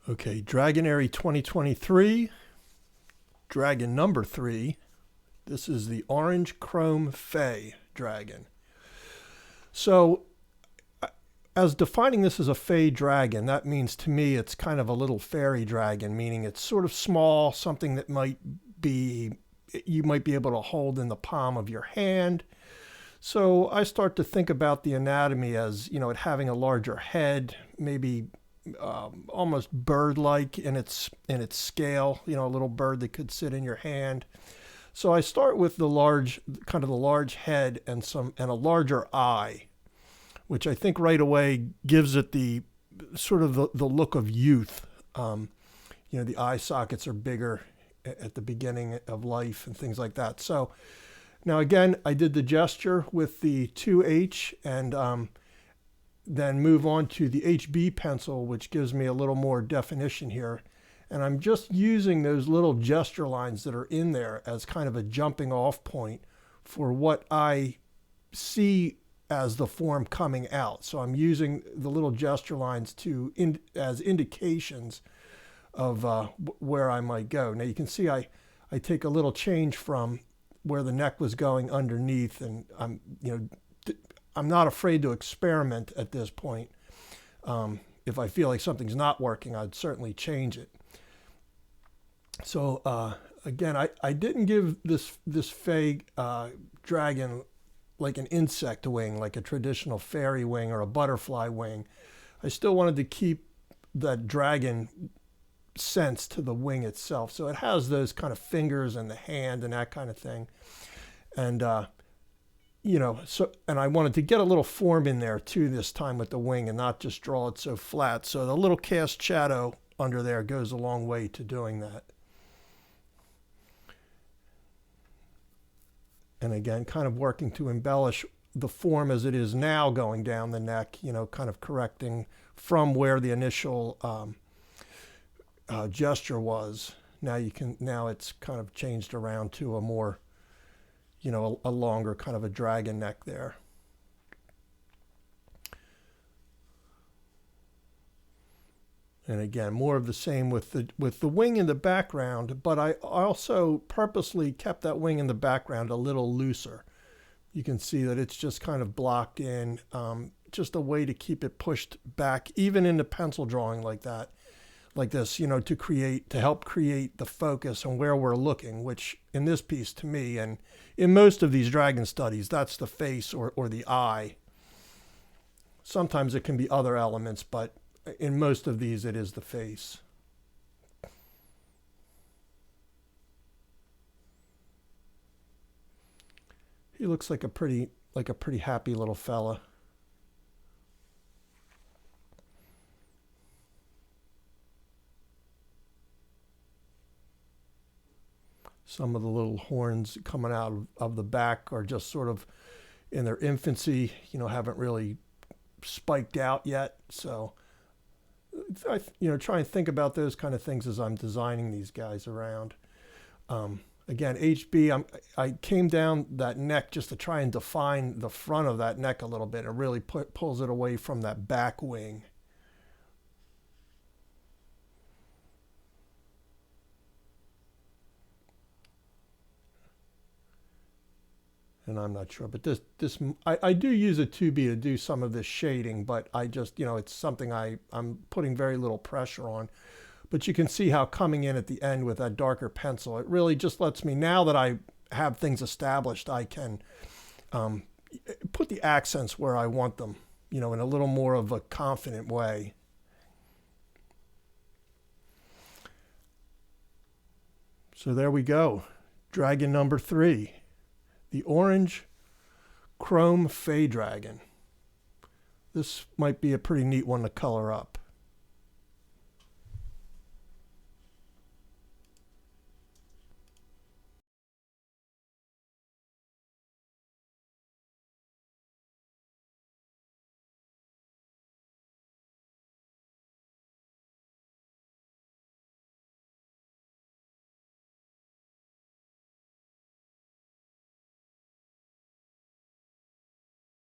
Okay, Dragonary 2023, dragon number 3. This is the orange chrome fey dragon. So, as defining this as a fey dragon, that means to me it's kind of a little fairy dragon, meaning it's sort of small, something that you might be able to hold in the palm of your hand. So I start to think about the anatomy as, it having a larger head, maybe almost bird-like in its scale, a little bird that could sit in your hand. So I start with the large head and a larger eye, which I think right away gives it the sort of the look of youth. The eye sockets are bigger at the beginning of life and things like that. So now again, I did the gesture with the 2H and then move on to the HB pencil, which gives me a little more definition here. And I'm just using those little gesture lines that are in there as kind of a jumping off point for what I see as the form coming out. So I'm using the little gesture lines as indications of where I might go. Now you can see I take a little change from where the neck was going underneath, and I'm not afraid to experiment at this point. If I feel like something's not working, I'd certainly change it. So again, I didn't give this fey dragon like an insect wing, like a traditional fairy wing or a butterfly wing. I still wanted to keep that dragon sense to the wing itself. So it has those kind of fingers and the hand and that kind of thing. And and I wanted to get a little form in there too this time with the wing and not just draw it so flat. So the little cast shadow under there goes a long way to doing that. And again, kind of working to embellish the form as it is now going down the neck, kind of correcting from where the initial gesture was. Now it's kind of changed around to a more, a longer kind of a dragon neck there. And again, more of the same with the wing in the background, but I also purposely kept that wing in the background a little looser. You can see that it's just kind of blocked in, just a way to keep it pushed back, even in the pencil drawing like this, to help create the focus on where we're looking, which in this piece to me, and in most of these dragon studies, that's the face or the eye. Sometimes it can be other elements, but in most of these, it is the face. He looks like a pretty happy little fella. Some of the little horns coming out of the back are just sort of in their infancy, haven't really spiked out yet. So I try and think about those kind of things as I'm designing these guys around. Again, HB, I came down that neck just to try and define the front of that neck a little bit. It really pulls it away from that back wing. And I'm not sure, but I do use a 2B to do some of this shading, but I just, it's something I'm putting very little pressure on. But you can see how coming in at the end with that darker pencil, it really just lets me, now that I have things established, I can put the accents where I want them, in a little more of a confident way. So there we go. Dragon number 3. The orange chrome fey dragon. This might be a pretty neat one to color up.